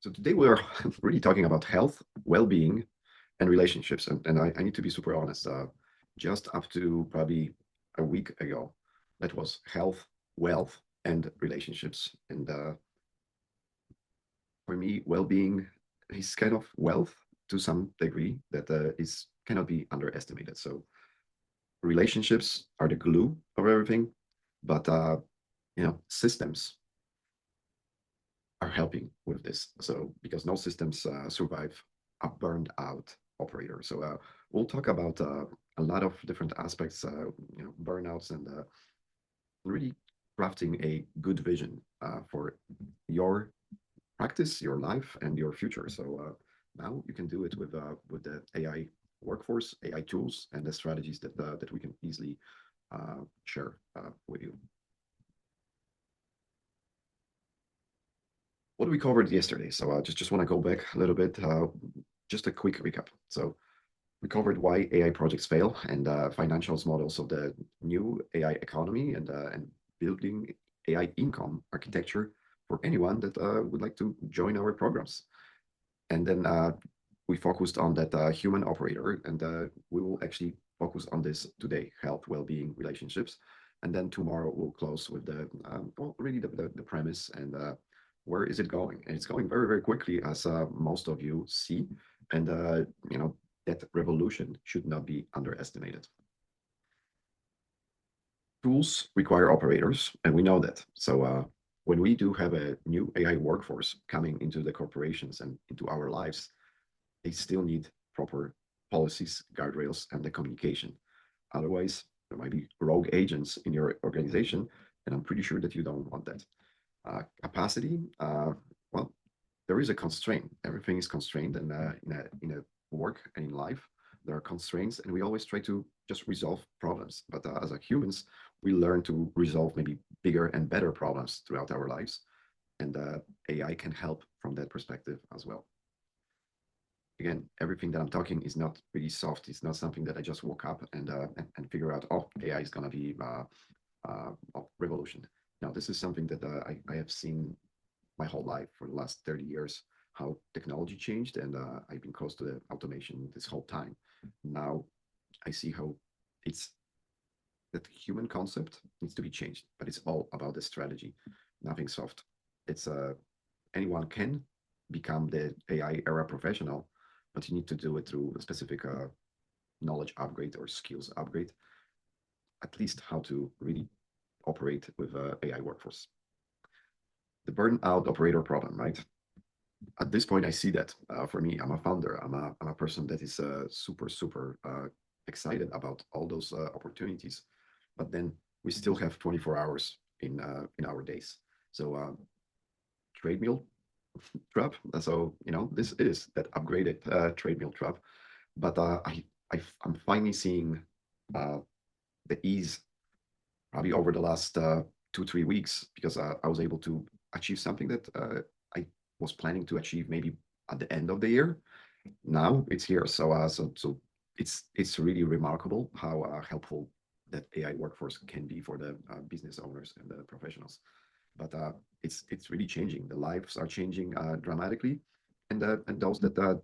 So today we are really talking about health, well-being, and relationships. And I need to be super honest. Just up to probably a week ago, that was health, wealth, and relationships. And for me, well-being is kind of wealth to some degree that is cannot be underestimated. So relationships are the glue of everything, but systems are helping with this. So because no systems survive a burned out operator. So we'll talk about a lot of different aspects, burnouts, and really crafting a good vision for your practice, your life, and your future. So now you can do it with the AI workforce, AI tools, and the strategies that we can easily share with you. What we covered yesterday. So just want to go back a little bit. Just a quick recap. So we covered why AI projects fail and financials models of the new AI economy and building AI income architecture for anyone that would like to join our programs. And then we focused on that human operator, and we will actually focus on this today: health, well-being, relationships. And then tomorrow we'll close with really the premise and where is it going? And it's going very, very quickly, as most of you see. And that revolution should not be underestimated. Tools require operators, and we know that. So when we do have a new AI workforce coming into the corporations and into our lives, they still need proper policies, guardrails, and the communication. Otherwise, there might be rogue agents in your organization, and I'm pretty sure that you don't want that. Capacity, well, there is a constraint. Everything is constrained, and in a work and in life, there are constraints, and we always try to just resolve problems. But as a humans, we learn to resolve maybe bigger and better problems throughout our lives, and AI can help from that perspective as well. Again, everything that I'm talking is not really soft. It's not something that I just woke up and figure out. Oh, AI is gonna be revolution. Now, this is something that I have seen my whole life for the last 30 years, how technology changed, and I've been close to the automation this whole time. Now I see how it's that human concept needs to be changed, but it's all about the strategy, nothing soft. It's anyone can become the AI era professional, but you need to do it through a specific knowledge upgrade or skills upgrade, at least how to really operate with AI workforce. The burnout operator problem, right? At this point, I see that for me, I'm a founder. I'm a person that is super excited about all those opportunities. But then we still have 24 hours in our days. So treadmill trap. So this is that upgraded treadmill trap. But I'm finally seeing the ease probably over the last 2-3 weeks because I was able to achieve something that I was planning to achieve maybe at the end of the year. Now it's here. So it's really remarkable how helpful that AI workforce can be for the business owners and the professionals. But it's really changing. The lives are changing dramatically, and those that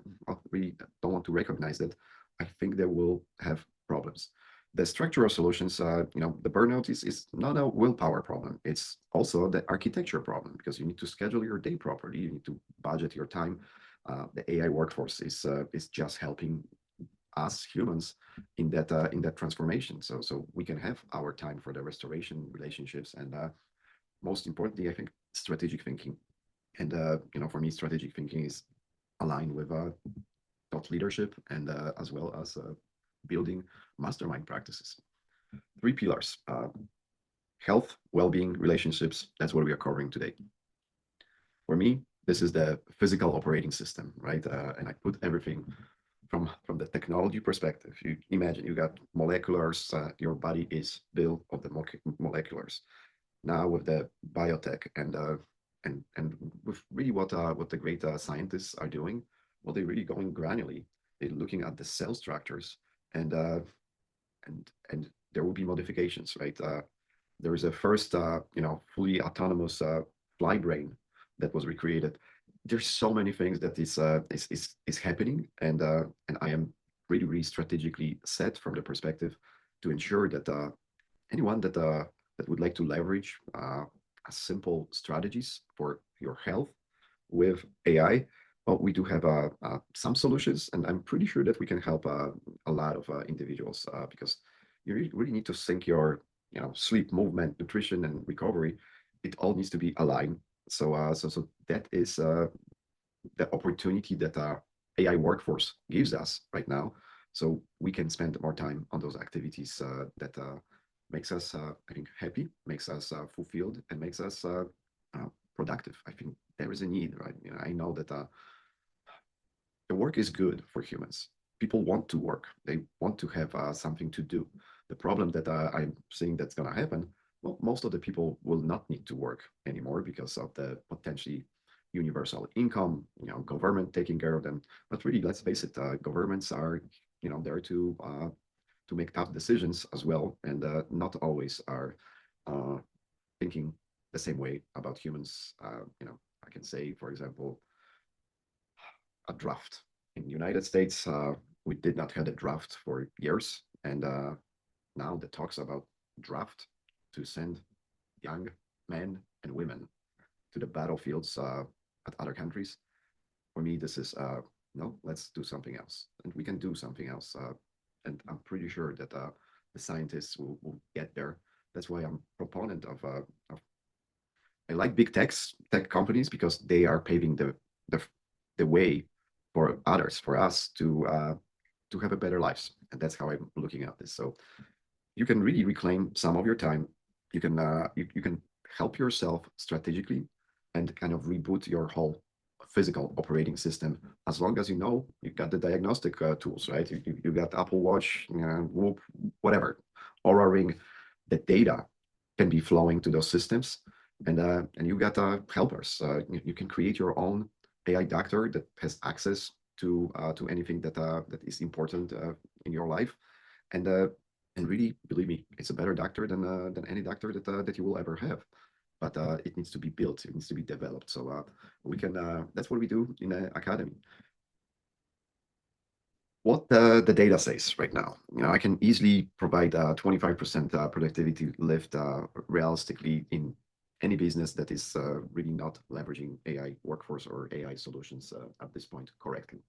really don't want to recognize that, I think they will have problems. The structural solutions, the burnout is not a willpower problem. It's also the architecture problem because you need to schedule your day properly. You need to budget your time. The AI workforce is just helping us humans in that transformation. So we can have our time for the restoration, relationships, and most importantly, I think strategic thinking. And for me, strategic thinking is aligned with thought leadership and as well as building mastermind practices. Three pillars: health, well-being, relationships. That's what we are covering today. For me, this is the physical operating system, right? And I put everything from the technology perspective. You imagine you got moleculars. Your body is built of the moleculars. Now with the biotech and with really what the great scientists are doing, well, they're really going granularly. They're looking at the cell structures and there will be modifications, right? There is a first fully autonomous fly brain that was recreated. there's so many things that is happening, and I am really really strategically set from the perspective to ensure that anyone that would like to leverage simple strategies for your health with AI, well, we do have some solutions, and I'm pretty sure that we can help a lot of individuals because you really need to sync your sleep, movement, nutrition, and recovery. It all needs to be aligned. So that is the opportunity that AI workforce gives us right now. So we can spend more time on those activities that makes us, I think, happy, makes us fulfilled, and makes us productive. I think there is a need, right? I know that the work is good for humans. People want to work. They want to have something to do. The problem that I'm seeing that's going to happen, well, most of the people will not need to work anymore because of the potentially universal income, government taking care of them. But really, let's face it, governments are, there to make tough decisions as well, and not always are uh, thinking the same way about humans. I can say, for example, a draft. In the United States, we did not have a draft for years, and now the talks about draft to send young men and women to the battlefields at other countries. For me, this is no, let's do something else, and we can do something else. And I'm pretty sure that the scientists will get there. That's why I'm a proponent of I like big tech companies because they are paving the the way for others, for us to have a better lives, and that's how I'm looking at this. So you can really reclaim some of your time. You can help yourself strategically and kind of reboot your whole physical operating system as long as you know you got the diagnostic tools, right? You got Apple Watch, Whoop, whatever, Aura Ring. The data can be flowing to those systems, and you got helpers. You can create your own AI doctor that has access to anything that is important in your life, and uh, and really believe me, it's a better doctor than any doctor that you will ever have. But it needs to be built, it needs to be developed. So we can. That's what we do in the academy. What the data says right now, I can easily provide a 25% productivity lift realistically in any business that is really not leveraging AI workforce or AI solutions at this point correctly.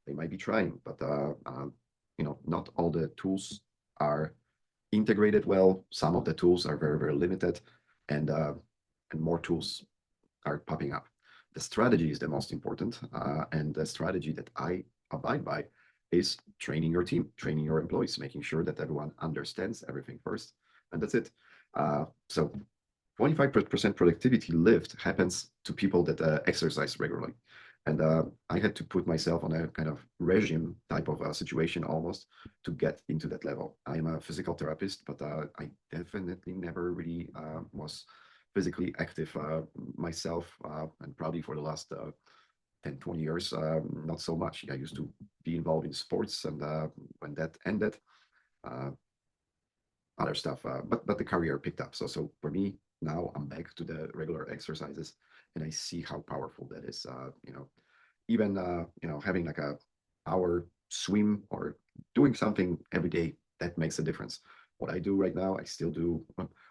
They might be trying, but not all the tools are integrated well. Some of the tools are very, very limited, and more tools are popping up. The strategy is the most important, and the strategy that I abide by is training your team, training your employees, making sure that everyone understands everything first, and that's it. So 25% productivity lift happens to people that exercise regularly. And I had to put myself on a kind of regime type of situation almost to get into that level. I am a physical therapist, but I definitely never really was physically active myself, and probably for the last 10, 20 years, not so much. I used to be involved in sports, and when that ended, uh, other stuff. But the career picked up. So for me now, I'm back to the regular exercises, and I see how powerful that is. Even having like a hour swim or doing something every day that makes a difference. What I do right now, I still do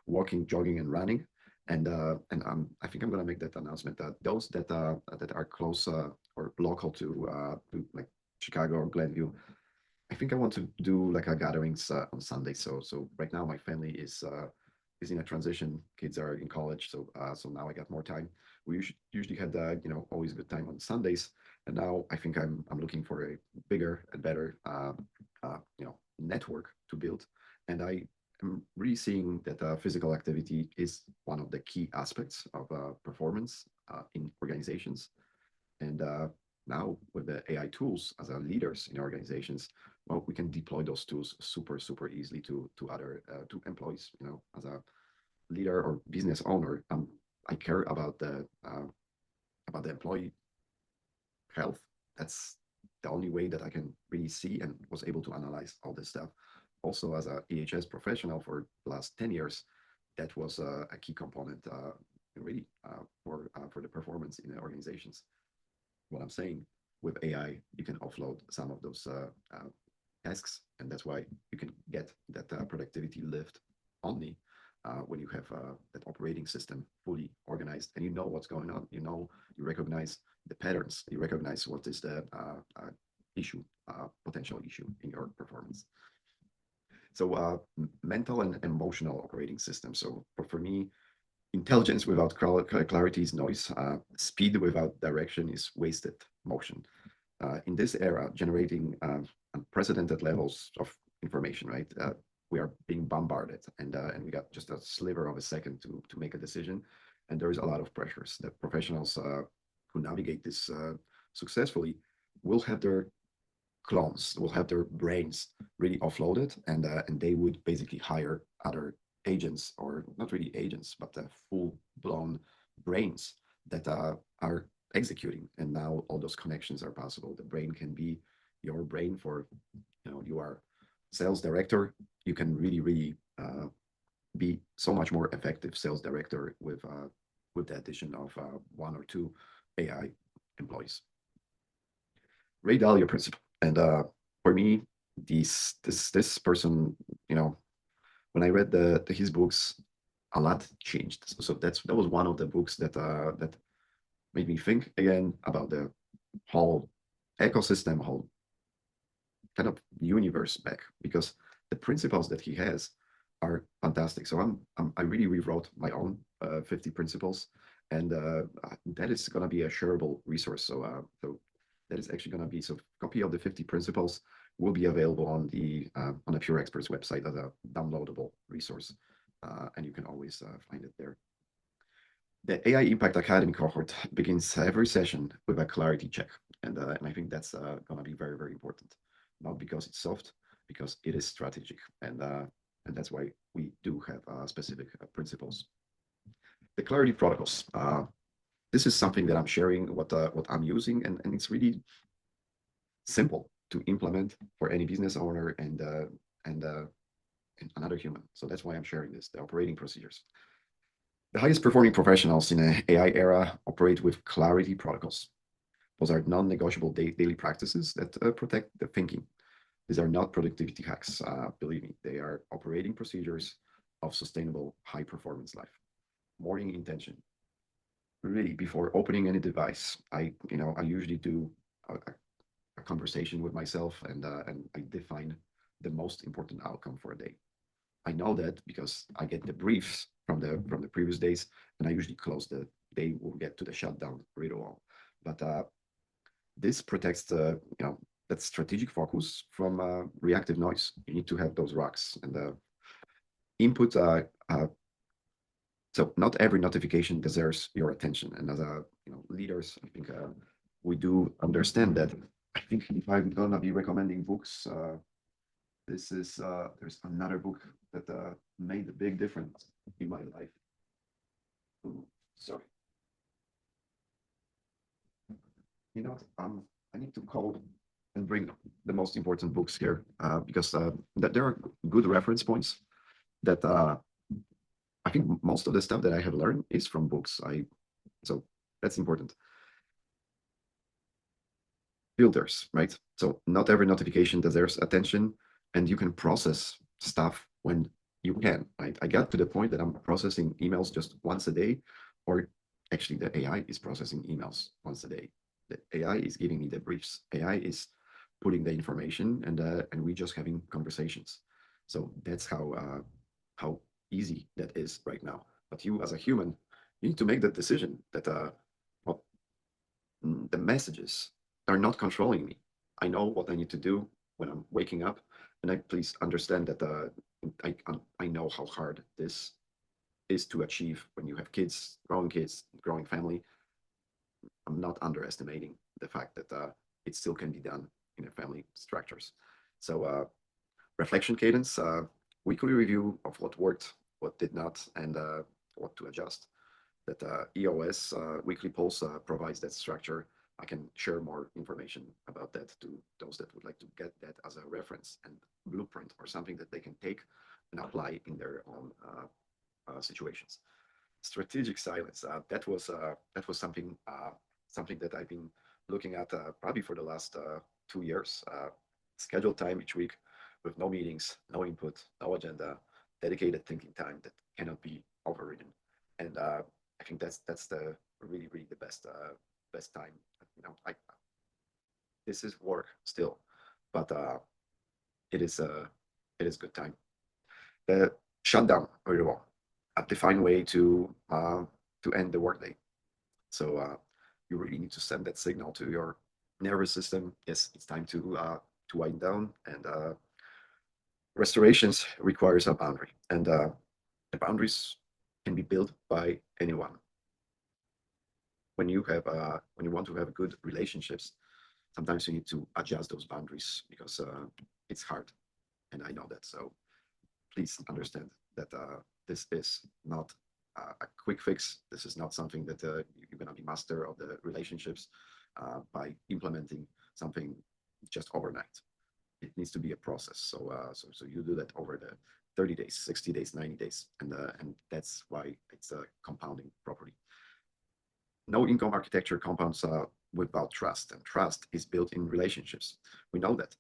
walking, jogging, and running. And I think I'm gonna make that announcement that those that are close or local to like Chicago or Glenview, I think I want to do like a gatherings on Sunday. So right now my family is in a transition. Kids are in college, so now I got more time. We usually had always a good time on Sundays, and now I think I'm looking for a bigger and better network to build, and I am really seeing that physical activity is one of the key aspects of performance in organizations. And now with the AI tools as our leaders in organizations, well, we can deploy those tools super, super easily to other to employees. As a leader or business owner, I care about the employee health. That's the only way that I can really see and was able to analyze all this stuff. Also, as a EHS professional for the last 10 years, that was a key component really for the performance in the organizations. what I'm saying, with AI, you can offload some of those tasks, and that's why you can get that productivity lift only when you have that operating system fully organized and you know what's going on. You recognize the patterns, you recognize what is the issue, potential issue in your performance. So mental and emotional operating system. So for me, intelligence without clarity is noise. Speed without direction is wasted motion. In this era, generating unprecedented levels of information, right? We are being bombarded, and we got just a sliver of a second to make a decision, and there is a lot of pressures that professionals who navigate this successfully will have their clones, will have their brains really offloaded, and they would basically hire other agents, or not really agents, but full blown brains that are executing. And now all those connections are possible. The brain can be your brain for, you are sales director. You can really be so much more effective sales director with the addition of one or two AI employees. Ray Dalio principle. And for me, this person, when I read his books, a lot changed. So that was one of the books that made me think again about the whole ecosystem, whole kind of universe back, because the principles that he has are fantastic. So I really rewrote my own 50 principles, and that is going to be a shareable resource. So that is actually going to be, so copy of the 50 principles will be available on the Pure Experts website as a downloadable resource, and you can always find it there. The AI Impact Academy cohort begins every session with a clarity check, and I think that's going to be very, very important. Not because it's soft, because it is strategic, and that's why we do have specific principles. The clarity protocols. This is something that I'm sharing, what I'm using, and it's really simple to implement for any business owner and another human. So that's why I'm sharing this, the operating procedures. The highest performing professionals in an AI era operate with clarity protocols. Those are non-negotiable daily practices that protect the thinking. These are not productivity hacks. Believe me, they are operating procedures of sustainable high-performance life. Morning intention. Really, before opening any device, I usually do a conversation with myself, and I define the most important outcome for a day. I know that because I get the briefs from the previous days, and I usually close the day. We'll get to the shutdown ritual, but this protects that strategic focus from reactive noise. You need to have those rocks and the input. So not every notification deserves your attention, and as leaders, I think we do understand that. I think if I'm gonna be recommending books, there's another book that made a big difference in my life. Ooh, sorry. I need to call and bring the most important books here because that there are good reference points that I think most of the stuff that I have learned is from books. So that's important. Filters, right? So not every notification deserves attention, and you can process stuff when you can, right? I got to the point that I'm processing emails just once a day, or actually the AI is processing emails once a day. The AI is giving me the briefs. AI is putting the information, and we just having conversations. So that's how easy that is right now. But you, as a human, you need to make that decision that well, the messages are not controlling me. I know what I need to do when I'm waking up, and I please understand that I know how hard this is to achieve when you have kids, growing family. I'm not underestimating the fact that it still can be done in a family structures. So reflection cadence, weekly review of what worked, what did not, and what to adjust. That EOS weekly pulse provides that structure. I can share more information about that to those that would like to get that as a reference and blueprint, or something that they can take and apply in their own situations. Strategic silence. That was something that I've been looking at probably for the last 2 years, scheduled time each week with no meetings, no input, no agenda, dedicated thinking time that cannot be overridden. And I think that's the really the best time. I this is work still, but it is it is good time. The shutdown ritual, a defined way to end the workday. So you really need to send that signal to your nervous system. Yes, it's time to wind down, and restorations requires a boundary, and the boundaries can be built by anyone. When you want to have good relationships, sometimes you need to adjust those boundaries because it's hard, and I know that. So please understand that this is not a quick fix. This is not something that you're going to be master of the relationships by implementing something just overnight. It needs to be a process. So you do that over the 30 days, 60 days, 90 days, and that's why it's compounding properly. No income architecture compounds without trust, and trust is built in relationships. We know that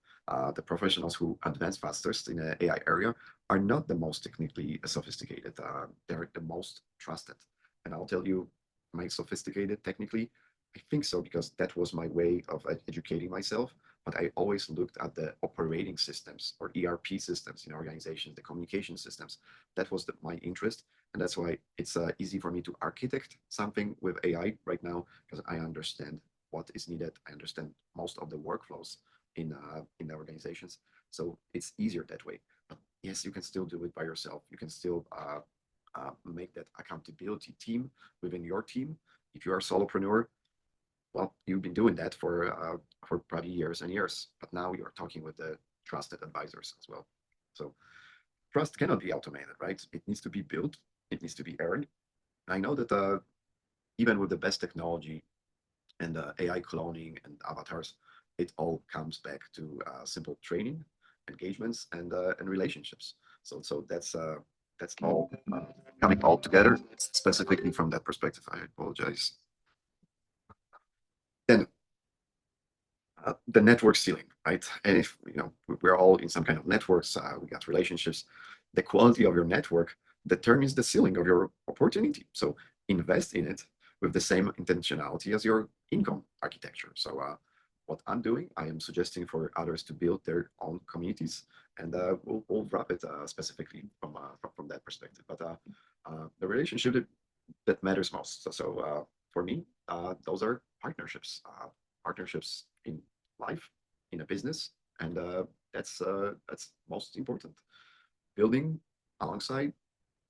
the professionals who advance fastest in the AI area are not the most technically sophisticated. They're the most trusted. And I'll tell you, am I sophisticated technically? I think so because that was my way of educating myself. But I always looked at the operating systems or ERP systems in organizations, the communication systems. That was my interest. And that's why it's easy for me to architect something with AI right now because I understand what is needed. I understand most of the workflows in the organizations, so it's easier that way. But yes, you can still do it by yourself. You can still make that accountability team within your team. If you are a solopreneur, well, you've been doing that for probably years and years, but now you're talking with the trusted advisors as well. So trust cannot be automated, right? It needs to be built. It needs to be earned. I know that even with the best technology and AI cloning and avatars, it all comes back to simple training, engagements, and relationships. So that's all coming all together. Specifically from that perspective, I apologize. Then the network ceiling, right? And if we're all in some kind of networks, we got relationships. The quality of your network determines the ceiling of your opportunity. So invest in it with the same intentionality as your income architecture. So what I'm doing, I am suggesting for others to build their own communities, and we'll wrap it specifically from that perspective. But the relationship that matters most. So for me, those are partnerships. Partnerships in life, in a business, and that's most important. Building alongside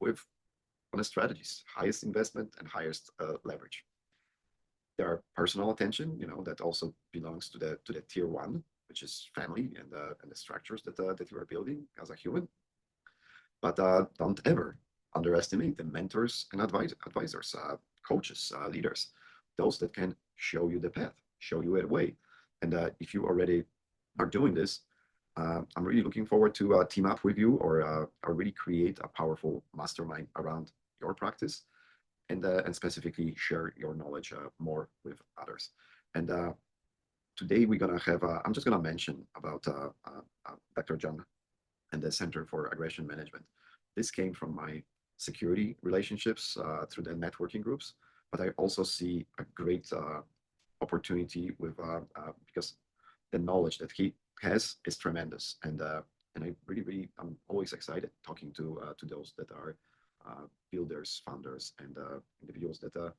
with honest strategies, highest investment and highest leverage. There are personal attention, that also belongs to the tier one, which is family and the structures that you are building as a human. But don't ever underestimate the mentors and advisors, coaches, leaders, those that can show you the path, show you a way. And if you already are doing this, I'm really looking forward to team up with you or really create a powerful mastermind around your practice and specifically share your knowledge more with others. And today we're gonna have, I'm just gonna mention about Dr. John and the Center for Aggression Management. This came from my security relationships through the networking groups, but I also see a great opportunity with because the knowledge that he has is tremendous, and I'm always excited talking to those that are builders, founders, and individuals that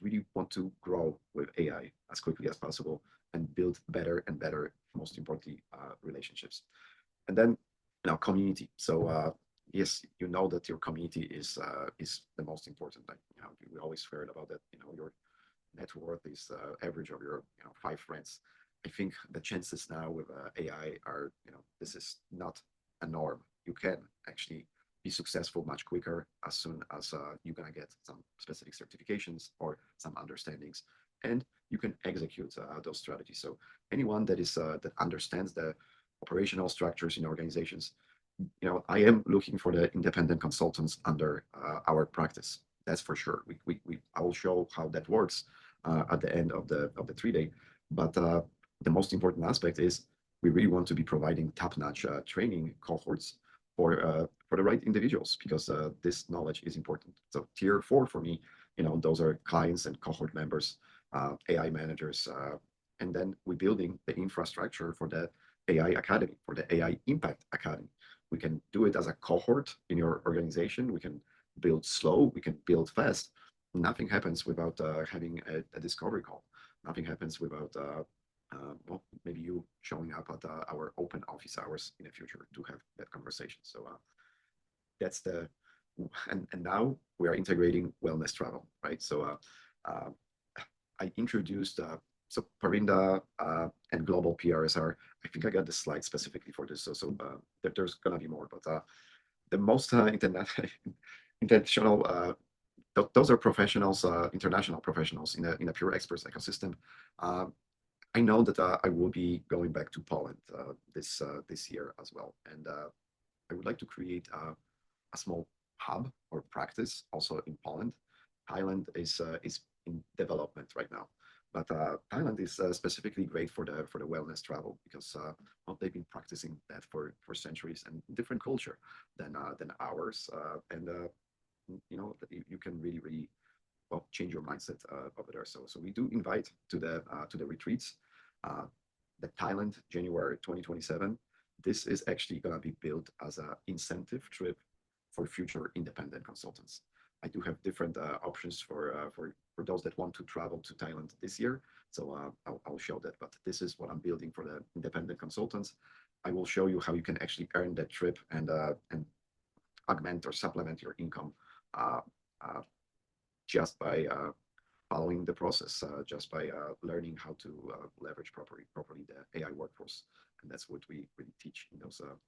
really want to grow with AI as quickly as possible and build better and better, most importantly, relationships. And then community. So yes, you know that your community is the most important. Like, we always heard about that. Your net worth is average of your 5 friends. I think the chances now with AI are, this is not a norm. You can actually be successful much quicker as soon as you're gonna get some specific certifications or some understandings, and you can execute those strategies. So anyone that understands the operational structures in organizations, I am looking for the independent consultants under our practice. That's for sure. I will show how that works at the end of the 3 day. But the most important aspect is we really want to be providing top-notch training cohorts for the right individuals, because this knowledge is important. So tier 4 for me, those are clients and cohort members, AI managers, and then we're building the infrastructure for the AI Academy, for the AI Impact Academy. We can do it as a cohort in your organization. We can build slow, we can build fast. Nothing happens without having a discovery call. Nothing happens without well, maybe you showing up at our open office hours in the future to have that conversation. So that's the, and now we are integrating wellness travel, right? So I introduced, so Parinda and Global PRSR, I think I got the slide specifically for this. So there's gonna be more, but the most international, those are professionals, international professionals in a pure experts ecosystem. I know that I will be going back to Poland this year as well, and I would like to create a small hub or practice also in Poland. Thailand is in development right now, but Thailand is specifically great for the wellness travel, because well, they've been practicing that for centuries, and different culture than ours, and you can really well change your mindset over there. So we do invite to the retreats. The Thailand January 2027. This is actually going to be built as an incentive trip for future independent consultants. I do have different options for those that want to travel to Thailand this year. So I'll show that. But this is what I'm building for the independent consultants. I will show you how you can actually earn that trip and augment or supplement your income just by following the process, just by learning how to leverage properly the AI workforce. And that's what we really teach in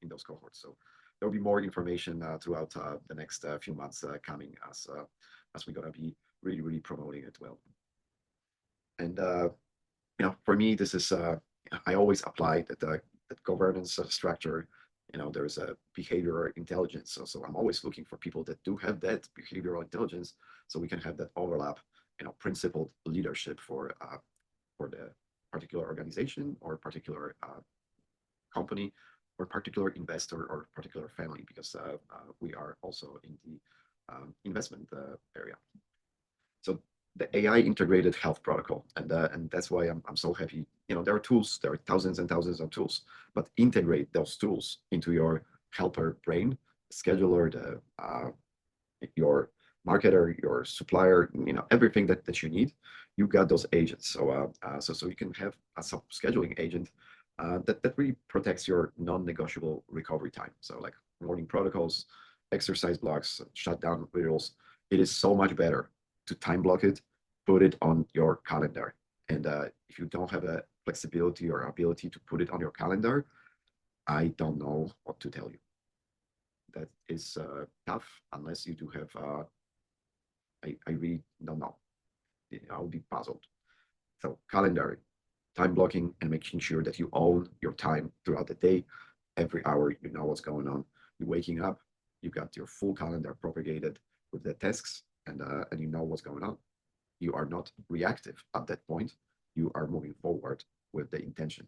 those cohorts. So there'll be more information throughout the next few months coming as we're going to be really promoting it well. And for me, this is I always apply that governance structure. There's a behavioral intelligence. So I'm always looking for people that do have that behavioral intelligence, so we can have that overlap, principled leadership for the particular organization or particular company or particular investor or particular family, because we are also in the investment area. So the AI integrated health protocol, and that's why I'm so happy. There are tools, there are thousands and thousands of tools, but integrate those tools into your helper brain, scheduler, your marketer, your supplier, everything that you need. You got those agents. So so you can have a scheduling agent that really protects your non-negotiable recovery time. So like morning protocols, exercise blocks, shutdown rituals. It is so much better to time block it, put it on your calendar. And if you don't have a flexibility or ability to put it on your calendar, I don't know what to tell you. That is tough unless you do have, I really don't know. I'll be puzzled. So calendar, time blocking, and making sure that you own your time throughout the day. Every hour, you know what's going on. You're waking up, you got your full calendar propagated with the tasks, and you know what's going on. You are not reactive at that point. You are moving forward with the intention.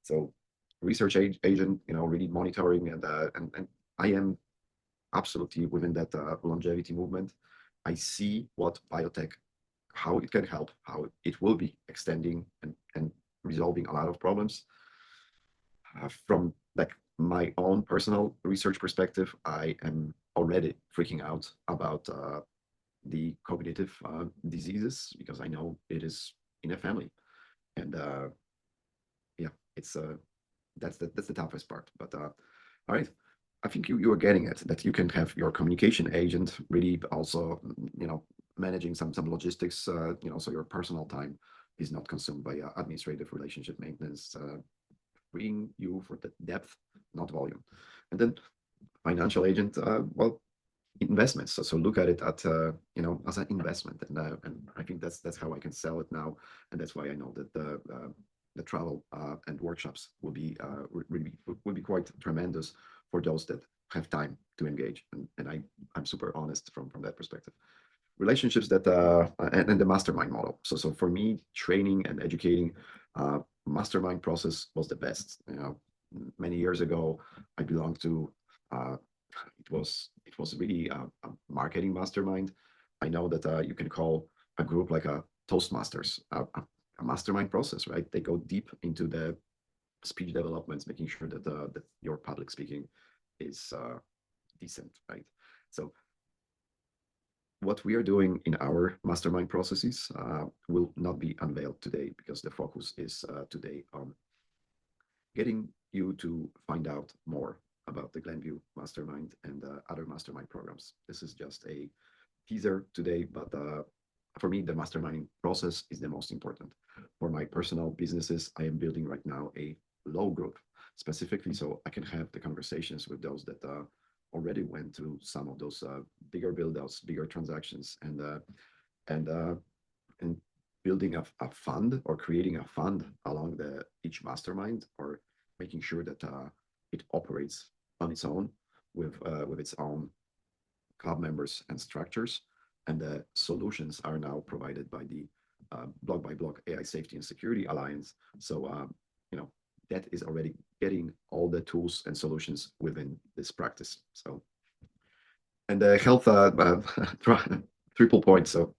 So research agent, really monitoring, and I am absolutely within that longevity movement. I see what biotech, how it can help, how it will be extending and resolving a lot of problems. From like my own personal research perspective, I am already freaking out about the cognitive diseases, because I know it is in a family, and yeah, it's that's the toughest part. But all right, I think you are getting it, that you can have your communication agent really also managing some logistics, so your personal time is not consumed by administrative relationship maintenance, freeing you for the depth, not volume. And then financial agent, well, investments. So look at it at as an investment, and I think that's how I can sell it now, and that's why I know that the travel and workshops will be quite tremendous for those that have time to engage, and I'm super honest from that perspective. Relationships that and the mastermind model. So for me, training and educating Mastermind process was the best. Many years ago, I belonged to. Uh, it was really a marketing mastermind. I know that you can call a group like a Toastmasters a mastermind process, right? They go deep into the speech developments, making sure that your public speaking is decent, right? So what we are doing in our mastermind processes will not be unveiled today because the focus is today on getting you to find out more about the Glenview Mastermind and other mastermind programs. This is just a teaser today, but for me, the masterminding process is the most important. For my personal businesses, I am building right now a low group specifically so I can have the conversations with those that already went through some of those bigger build outs, bigger transactions, and and building a fund or creating a fund along the each mastermind or making sure that it operates on its own with its own club members and structures. And the solutions are now provided by the Block by Block AI Safety and Security Alliance. So, you know, that is already getting all the tools and solutions within this practice. So, and the health triple point. So,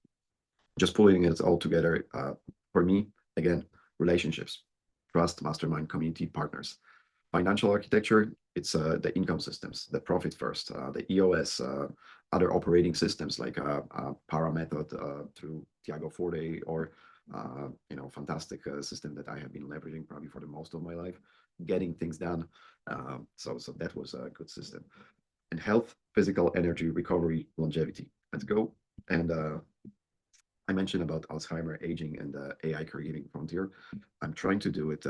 just pulling it all together for me, again, relationships, trust, mastermind, community, partners. Financial architecture, it's the income systems, the profit first, the EOS, other operating systems like Paramethod through Tiago Forte or fantastic system that I have been leveraging probably for the most of my life, getting things done. So that was a good system. And health, physical, energy, recovery, longevity. Let's go. And I mentioned about Alzheimer, aging, and the AI caregiving frontier. I'm trying to do it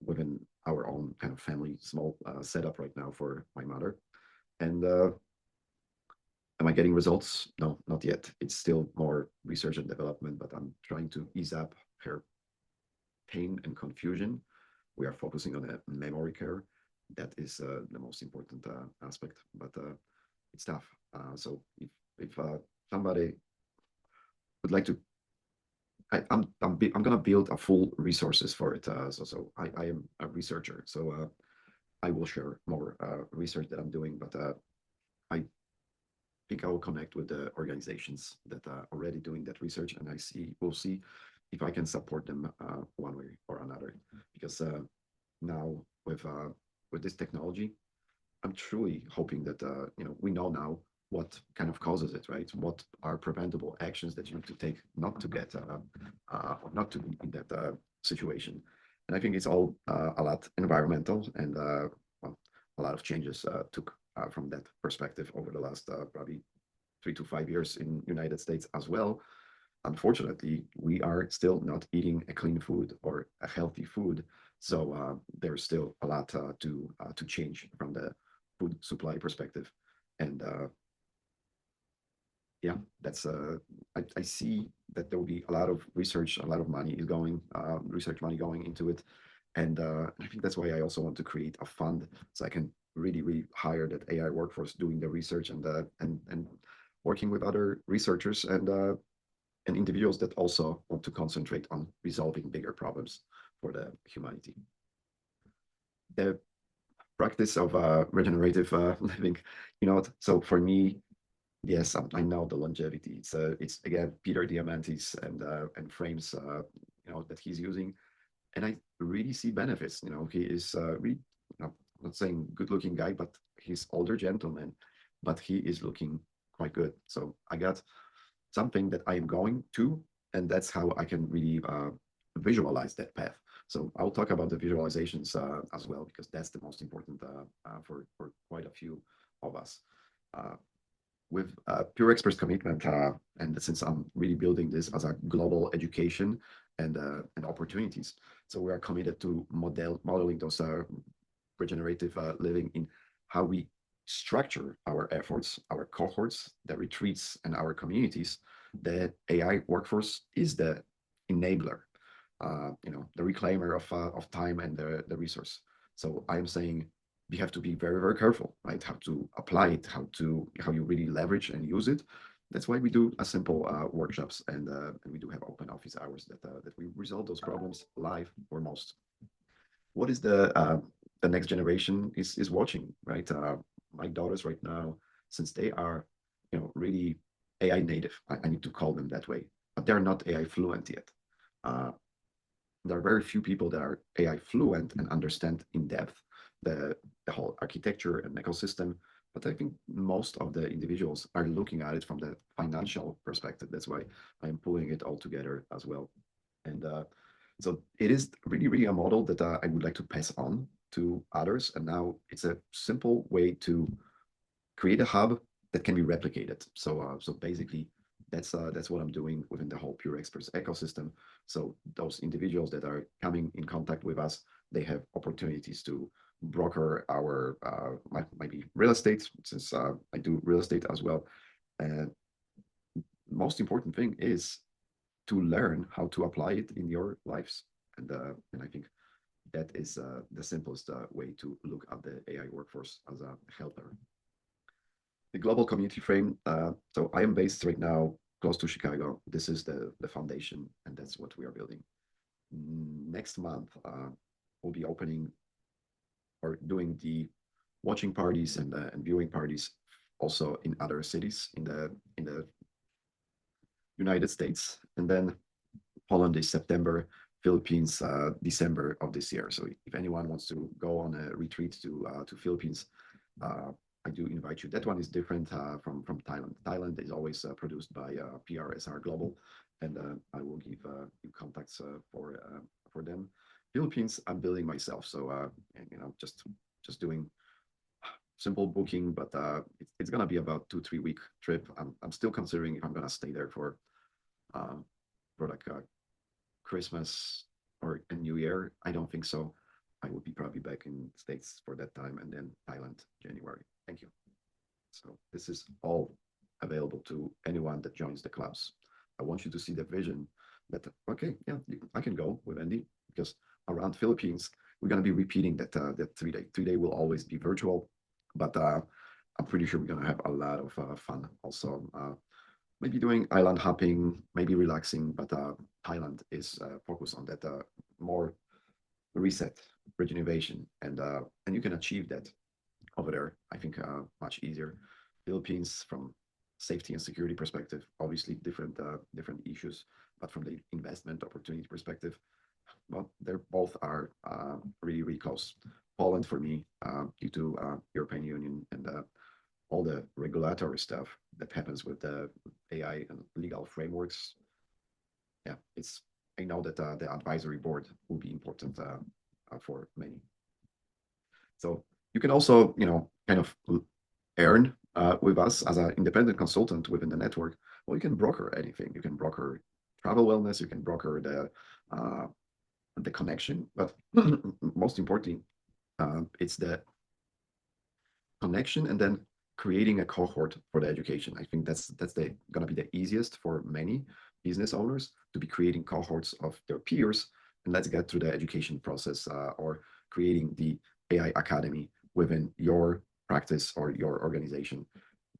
within our own kind of family small setup right now for my mother. And am I getting results? No, not yet. It's still more research and development, but I'm trying to ease up her pain and confusion. We are focusing on a memory care. That is the most important aspect, but it's tough. So if somebody would like to I'm gonna build a full resources for it. I am a researcher, so I will share more research that I'm doing. But I think I will connect with the organizations that are already doing that research, and we'll see if I can support them one way or another. Because now with this technology, I'm truly hoping that we know now what kind of causes it, right? What are preventable actions that you need to take not to get not to be in that situation? And I think it's all a lot environmental and well, a lot of changes took from that perspective over the last probably 3 to 5 years in United States as well. Unfortunately, we are still not eating a clean food or a healthy food. So there's still a lot to change from the food supply perspective. And yeah, that's I see that there will be a lot of research, a lot of money is going, research money going into it. And I think that's why I also want to create a fund so I can really hire that AI workforce doing the research and working with other researchers and individuals that also want to concentrate on resolving bigger problems for the humanity. The practice of regenerative living, so for me, yes, I know the longevity. It's again Peter Diamandis and frames, that he's using, and I really see benefits. He is really, I'm not saying good-looking guy, but he's older gentleman, but he is looking quite good. So I got something that I am going to, and that's how I can really visualize that path. So I'll talk about the visualizations as well because that's the most important for quite a few of us. With Pure Experts commitment, and since I'm really building this as a global education and opportunities, so we are committed to modeling those regenerative living in how we structure our efforts, our cohorts, the retreats, and our communities. The AI workforce is the enabler, the reclaimer of time and the resource. So I am saying we have to be very careful, right? How to apply it, how you really leverage and use it. that's why we do a simple workshops, and we do have open office hours that we resolve those problems live for most. What is the next generation is watching, right? My daughters right now, since they are, really AI native, I need to call them that way, but they're not AI fluent yet. Uh, there are very few people that are AI fluent and understand in depth the, the whole architecture and ecosystem. But I think most of the individuals are looking at it from the financial perspective. That's why I'm pulling it all together as well. And so it is really, really a model that I would like to pass on to others. And now it's a simple way to create a hub that can be replicated. So basically, that's what I'm doing within the whole Pure Experts ecosystem. So those individuals that are coming in contact with us, they have opportunities to broker our maybe real estate, since I do real estate as well. And most important thing is to learn how to apply it in your lives. And I think that is the simplest way to look at the AI workforce as a helper. The global community frame. So I am based right now close to Chicago. This is the foundation, and that's what we are building. Next month, we'll be opening or doing the watching parties and viewing parties also in other cities in the United States, and then Poland is September, Philippines December of this year. So if anyone wants to go on a retreat to Philippines, uh, I do invite you. That one is different from Thailand. Thailand is always produced by PRSR Global, and I will give you contacts for them. Philippines, I'm building myself, so and, just doing simple booking, but it's gonna be about 2 3 week trip. I'm still considering if I'm gonna stay there uh, for like Christmas or a New Year. I don't think so. I will be probably back in States for that time, and then Thailand January. Thank you. So this is all available to anyone that joins the clubs. I want you to see the vision that okay, yeah, I can go with Andy because around Philippines we're gonna be repeating that 3 day. 3 day will always be virtual, but I'm pretty sure we're gonna have a lot of fun also. Maybe doing island hopping, maybe relaxing, but Thailand is focused on that more reset, regeneration, and you can achieve that over there. I think much easier. Philippines, from safety and security perspective, obviously different issues, but from the investment opportunity perspective, well, they're both are really really close. Poland for me, due to European Union and all the regulatory stuff that happens with the AI and legal frameworks. Yeah, it's I know that the advisory board will be important for many. So you can also, kind of earn with us as an independent consultant within the network. Well, you can broker anything. You can broker travel wellness. You can broker the connection. But most importantly, it's the connection and then creating a cohort for the education. I think that's going to be the easiest for many business owners to be creating cohorts of their peers. And let's get through the education process or creating the AI academy within your practice or your organization.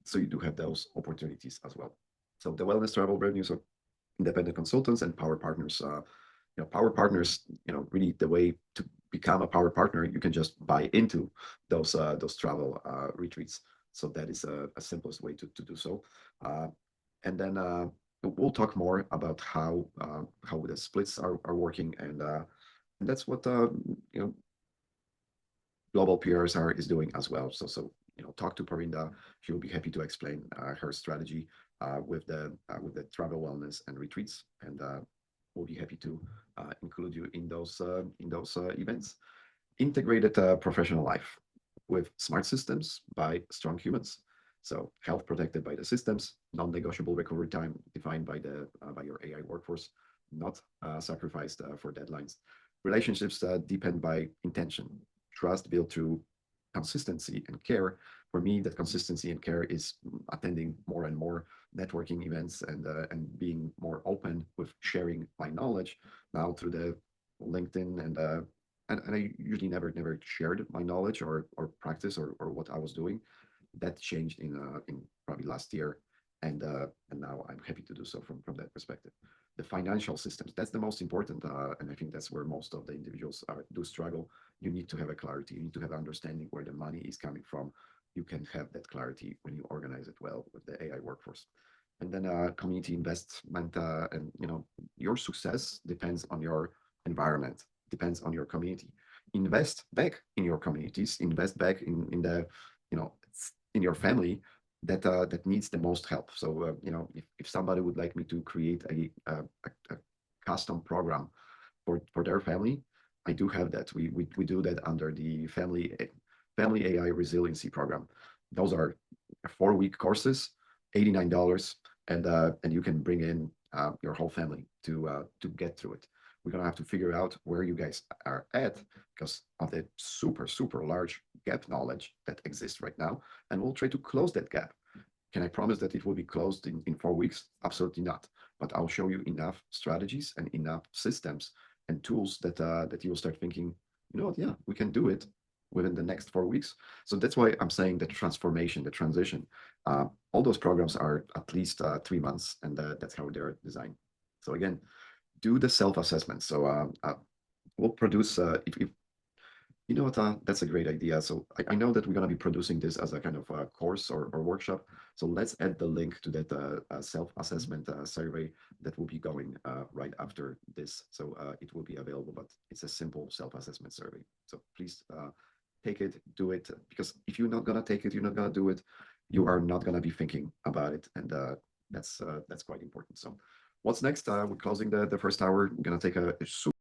So you do have those opportunities as well. So the wellness travel revenues of independent consultants and power partners. Power partners, really the way to become a power partner, you can just buy into those travel retreats. So that is a simplest way to do so. And then we'll talk more about how the splits are working, and that's what global PRSR is doing as well. So talk to Parinda. She will be happy to explain her strategy with the travel wellness and retreats, and we'll be happy to include you in those events. Integrated professional life with smart systems by strong humans. So health protected by the systems, non-negotiable recovery time defined by your AI workforce, not sacrificed for deadlines. Relationships deepened by intention, trust built through consistency and care. For me, that consistency and care is attending more and more networking events and being more open with sharing my knowledge now through the LinkedIn and I usually never shared my knowledge or practice or what I was doing. That changed in probably last year, And now I'm happy to do so from that perspective. The financial systems, that's the most important, and I think that's where most of the individuals do struggle. You need to have a clarity. You need to have understanding where the money is coming from. You can have that clarity when you organize it well with the AI workforce. And then community investment, and your success depends on your environment, depends on your community. Invest back in your communities, invest back in the, in your family that needs the most help. So if somebody would like me to create a custom program for their family, I do have that. We do that under the family AI resiliency program. Those are 4-week courses, $89, and you can bring in your whole family to get through it. We're gonna have to figure out where you guys are at because of the super large gap knowledge that exists right now, and we'll try to close that gap. Can I promise that it will be closed in 4 weeks? Absolutely not. But I'll show you enough strategies and enough systems and tools that you will start thinking, you know what, yeah, we can do it within the next 4 weeks. So that's why I'm saying the transformation, the transition. All those programs are at least 3 months, and that's how they're designed. So again, do the self-assessment. So we'll produce, if you know what, that's a great idea. So I know that we're going to be producing this as a kind of course or workshop. So let's add the link to that self-assessment survey that will be going right after this. So it will be available, but it's a simple self-assessment survey. So please take it, do it, because if you're not going to take it, you're not going to do it, you are not going to be thinking about it. And that's quite important. So what's next? We're closing the first hour. We're going to take a super